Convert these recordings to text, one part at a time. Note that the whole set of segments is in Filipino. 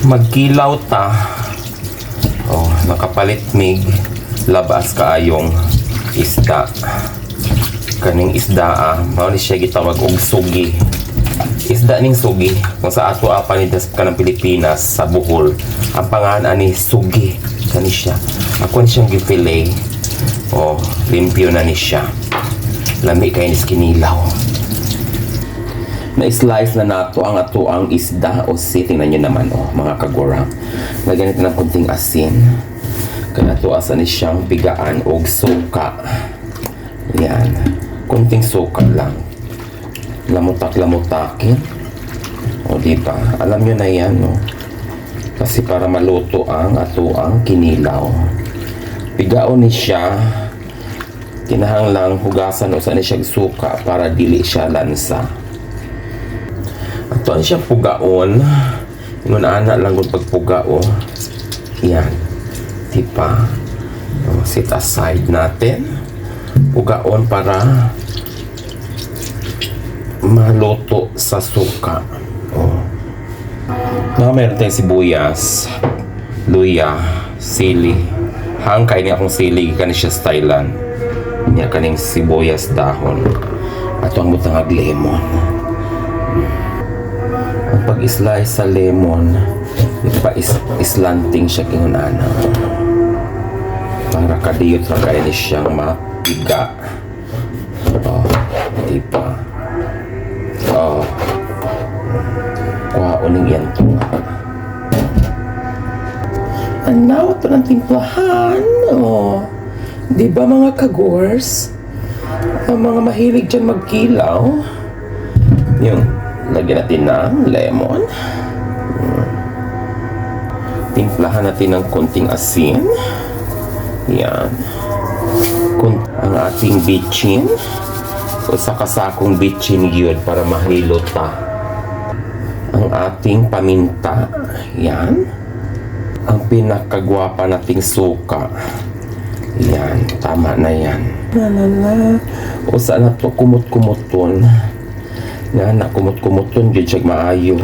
Magkilaw ta. Oh, nakapalit mig labas kaayong isda. Kaning isda mao ni siya gitawag og sugi. Isda ning sugi kung sa ato apan ni kanang Pilipinas sa Bohol ang pangalan ani sugi kani siya. Ako ni siyang gifilet. Oh, limpyo na ni siya. Lami kay ni kinilaw. Na-slice na nato ang ato ang isda o tingnan nyo naman mga kagura. Lagyan natin ng kunting asin. Kaya ato asa ni siyang pigaan o suka. Yan. Kunting suka lang. Lamutak-lamutakin. O diba? Alam nyo na yan Kasi para maluto ang ato ang kinilaw. Pigaon ni siya. Kinahanglang hugasan o sa ni siya suka para dili siya lansa. Ato siya pugaon. Ngun ana lang kung pagpugao. Yan. Diba? Set aside natin. Pugaon para maluto sa suka. Meron tayong sibuyas, luya, sili. Hangkay niya akong sili kani siya stylan. Niya kaning sibuyas dahon. Ato ang butang lemon. Ang pag-slice sa lemon, ipa-islanting siya kinunana. Para kadiyot na kaya ni siyang mapiga. Diba? Kuhaoning yan ito nga. Anaw ito ng timplahan. Diba mga kagors? Ang mga mahilig dyan magkilaw. Yung lagyan natin ng lemon. Timplahan natin ng konting asin. Yan. Ang ating bitchin. O sa kasakong bitchin yun para mahilot pa. Ang ating paminta. Yan. Ang pinakagwapa nating suka. Yan. Tama na yan. O saan na to kumot-kumuton. Yan na kumot-kumuton. Diyan siya maayo.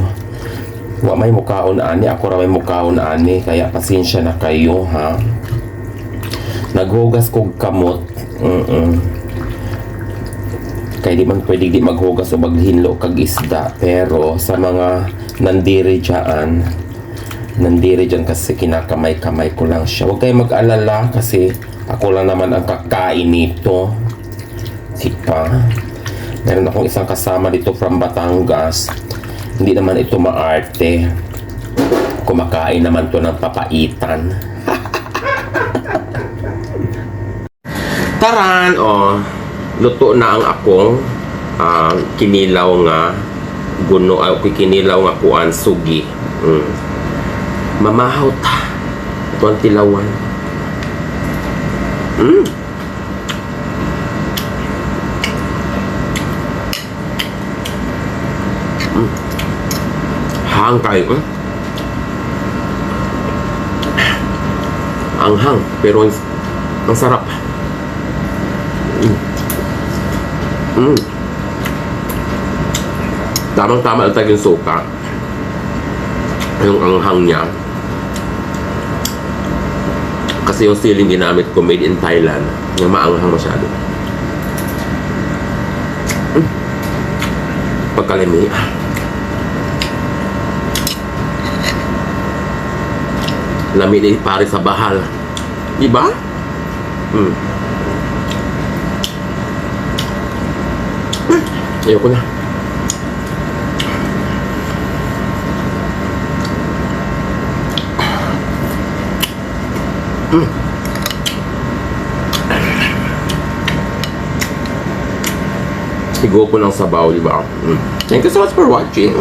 Wa may mukaon ani. Ako ra may mukaon ani. Kaya pasensya na kayo ha. Naghugas kong kamot. Kaya di man pwede di maghugas o maghinlo kag isda. Pero sa mga nandiri dyan kasi kinakamay-kamay ko lang siya. Huwag kayo mag-alala kasi ako lang naman ang kakain nito. Diba? Meron akong isang kasama dito from Batangas. Hindi naman ito maarte. Kumakain naman to ng papaitan. Taran, luto na ang akong kinilaw nga guno, kinilaw nga kuan sugi. Mamahaw ta. Ito ang tilawan. Hangkay. Anghang, pero ang sarap. Tamang-tama ang taging suka. Yung anghang niya. Kasi yung siling ginamit ko made in Thailand. Yung maanghang masyado. Pagkalimi. Lamig din pare sa bahal. Diba? Ayoko na. Sigo po ng sabaw, diba? Thank you so much for watching.